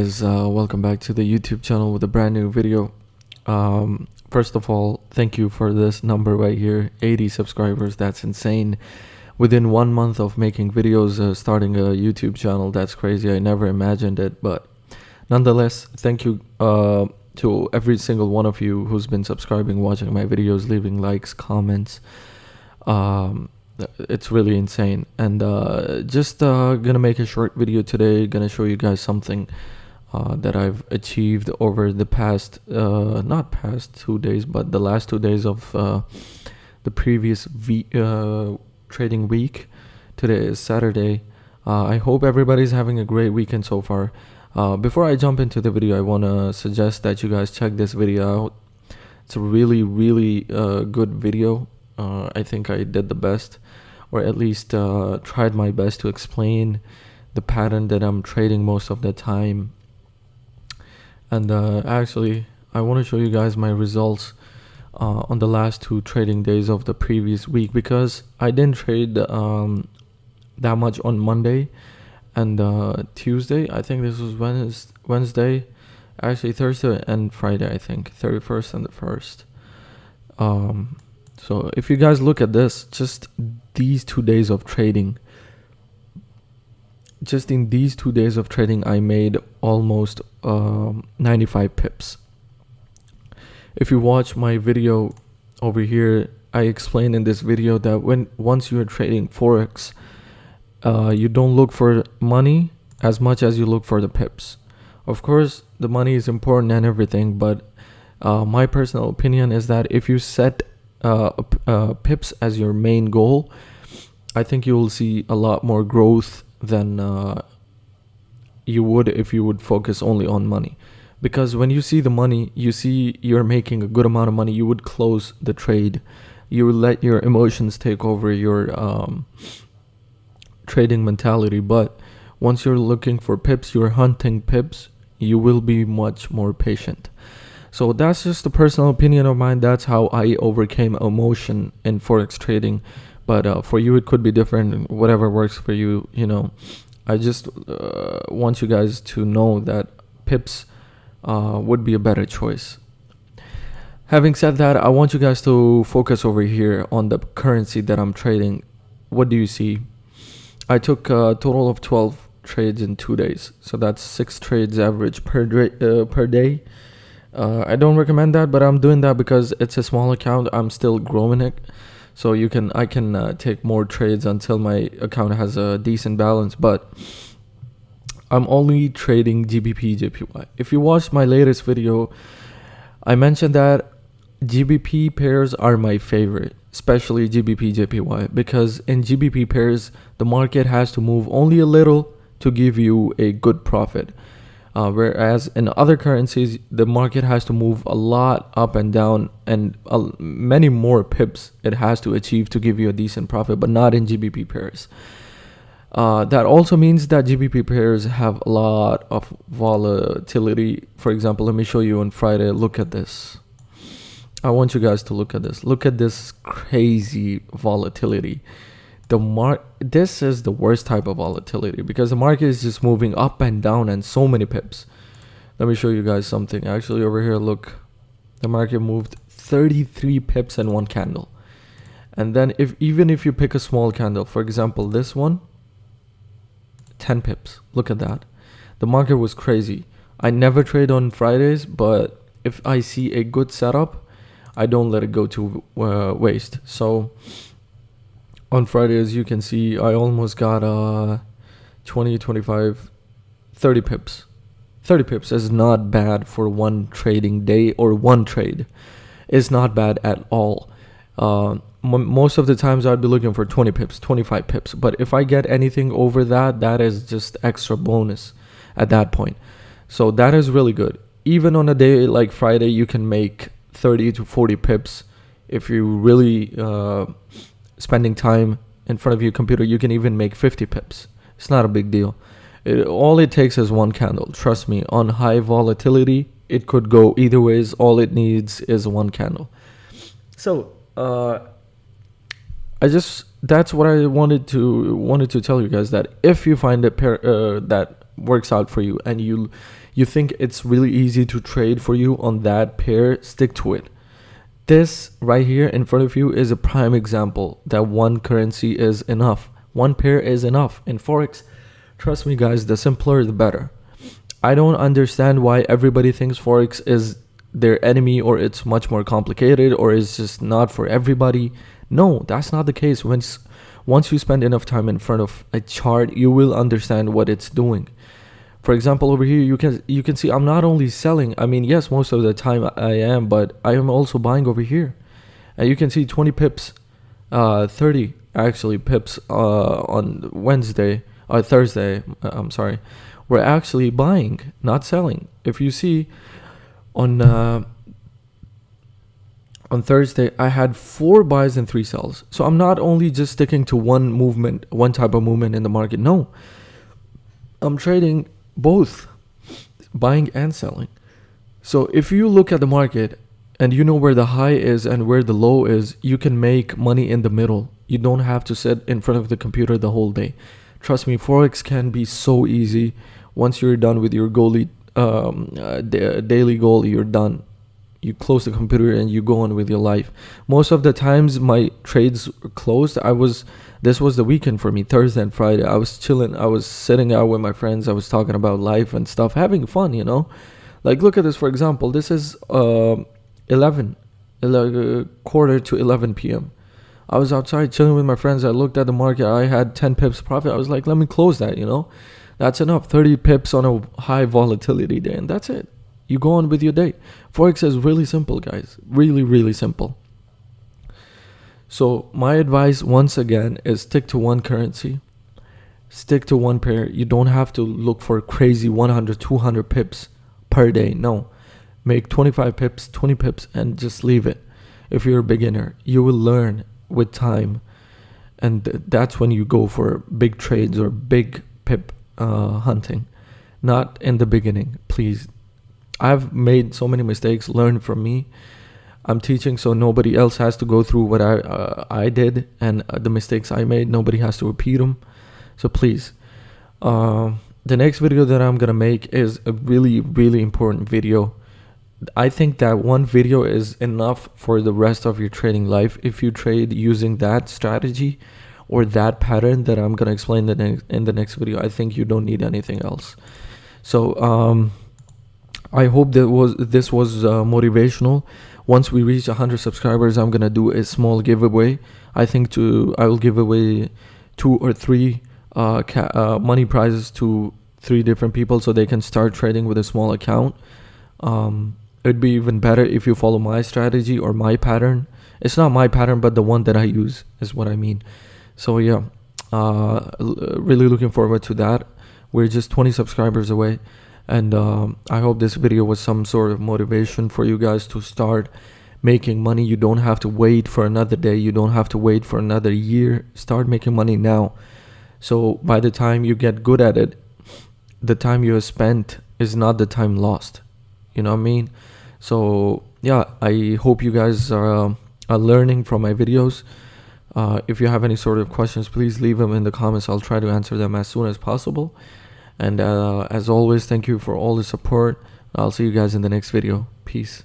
Guys, welcome back to the YouTube channel with a brand new video. First of all, thank you for this number right here, 80 subscribers. That's insane. Within 1 month of making videos, starting a YouTube channel, that's crazy. I never imagined it, but nonetheless, thank you to every single one of you who's been subscribing, watching my videos, leaving likes, comments. It's really insane. And just gonna make a short video today, gonna show you guys something that I've achieved over the past not past 2 days, but the last 2 days of the previous trading week. Today is Saturday. I hope everybody's having a great weekend so far. Before I jump into the video, I want to suggest that you guys check this video out. It's a really good video. I think I did the best, or at least tried my best to explain the pattern that I'm trading most of the time. And actually, I want to show you guys my results on the last 2 trading days of the previous week, because I didn't trade that much on Monday and Tuesday. I think this was Wednesday, actually Thursday and Friday, I think 31st and the 1st. So if you guys look at this, just these 2 days of trading, just in these 2 days of trading, I made almost 95 pips. If you watch my video over here, I explained in this video that once you are trading Forex, you don't look for money as much as you look for the pips. Of course, the money is important and everything, but my personal opinion is that if you set pips as your main goal, I think you will see a lot more growth than you would if you would focus only on money. Because when you see the money, you see you're making a good amount of money, you would close the trade. You would let your emotions take over your trading mentality. But once you're looking for pips, you're hunting pips, you will be much more patient. So that's just a personal opinion of mine. That's how I overcame emotion in Forex trading. But for you, it could be different. Whatever works for you, you know. I just want you guys to know that pips would be a better choice. Having said that, I want you guys to focus over here on the currency that I'm trading. What do you see? I took a total of 12 trades in 2 days. So that's 6 trades average per day. I don't recommend that, but I'm doing that because it's a small account. I'm still growing it. So I can take more trades until my account has a decent balance, but I'm only trading GBPJPY. If you watched my latest video, I mentioned that GBP pairs are my favorite, especially GBPJPY, because in GBP pairs, the market has to move only a little to give you a good profit. Whereas in other currencies, the market has to move a lot up and down, and many more pips it has to achieve to give you a decent profit, but not in GBP pairs. That also means that GBP pairs have a lot of volatility. For example, let me show you on Friday. Look at this. I want you guys to look at this. Look at this crazy volatility. This is the worst type of volatility, because the market is just moving up and down and so many pips. Let me show you guys something. Actually, over here, look, the market moved 33 pips in one candle. And then even if you pick a small candle, for example, this one, 10 pips. Look at that. The market was crazy. I never trade on Fridays, but if I see a good setup, I don't let it go to waste. So on Friday, as you can see, I almost got 20, 25, 30 pips. 30 pips is not bad for one trading day or one trade. It's not bad at all. Most of the times I'd be looking for 20 pips, 25 pips. But if I get anything over that, that is just extra bonus at that point. So that is really good. Even on a day like Friday, you can make 30 to 40 pips. If you really spending time in front of your computer, you can even make 50 pips. It's not a big deal. All it takes is one candle. Trust me, on high volatility, it could go either ways. All it needs is one candle. So that's what I wanted to tell you guys, that if you find a pair that works out for you and you You think it's really easy to trade for you on that pair, stick to it. This right here in front of you is a prime example that one currency is enough. One pair is enough. In Forex, trust me guys, the simpler the better. I don't understand why everybody thinks Forex is their enemy, or it's much more complicated, or it's just not for everybody. No, that's not the case. Once you spend enough time in front of a chart, you will understand what it's doing. For example, over here, you can see I'm not only selling. I mean, yes, most of the time I am, but I am also buying over here. And you can see 20 pips, 30 actually pips on Wednesday or Thursday. I'm sorry. We're actually buying, not selling. If you see on Thursday, I had 4 buys and 3 sells. So I'm not only just sticking to one movement, one type of movement in the market. No, I'm trading both, buying and selling. So if you look at the market and you know where the high is and where the low is, you can make money in the middle. You don't have to sit in front of the computer the whole day. Trust me, Forex can be so easy. Once you're done with your daily goal, you're done. You close the computer and you go on with your life. Most of the times my trades closed. This was the weekend for me, Thursday and Friday. I was chilling. I was sitting out with my friends. I was talking about life and stuff, having fun, you know. Like, look at this, for example. This is quarter to 11 p.m. I was outside chilling with my friends. I looked at the market. I had 10 pips profit. I was like, let me close that, you know. That's enough. 30 pips on a high volatility day, and that's it. You go on with your day. Forex is really simple, guys. Really, really simple. So my advice, once again, is stick to one currency. Stick to one pair. You don't have to look for crazy 100, 200 pips per day. No. Make 25 pips, 20 pips, and just leave it. If you're a beginner, you will learn with time. And that's when you go for big trades or big pip hunting. Not in the beginning, please. I've made so many mistakes. Learn from me. I'm teaching so nobody else has to go through what I did, and the mistakes I made. Nobody has to repeat them. So please, the next video that I'm gonna make is a really, really important video. I think that one video is enough for the rest of your trading life. If you trade using that strategy or that pattern that I'm gonna explain in the next video, I think you don't need anything else. So I hope this was motivational. Once we reach 100 subscribers, I'm gonna do a small giveaway. I will give away 2 or 3 money prizes to 3 different people, so they can start trading with a small account. It'd be even better if you follow my strategy or my pattern. It's not my pattern, but the one that I use is what I mean. So yeah, really looking forward to that. We're just 20 subscribers away. And I hope this video was some sort of motivation for you guys to start making money. You don't have to wait for another day. You don't have to wait for another year. Start making money now. So by the time you get good at it, the time you have spent is not the time lost. You know what I mean? So yeah, I hope you guys are learning from my videos. If you have any sort of questions, please leave them in the comments. I'll try to answer them as soon as possible. And as always, thank you for all the support. I'll see you guys in the next video. Peace.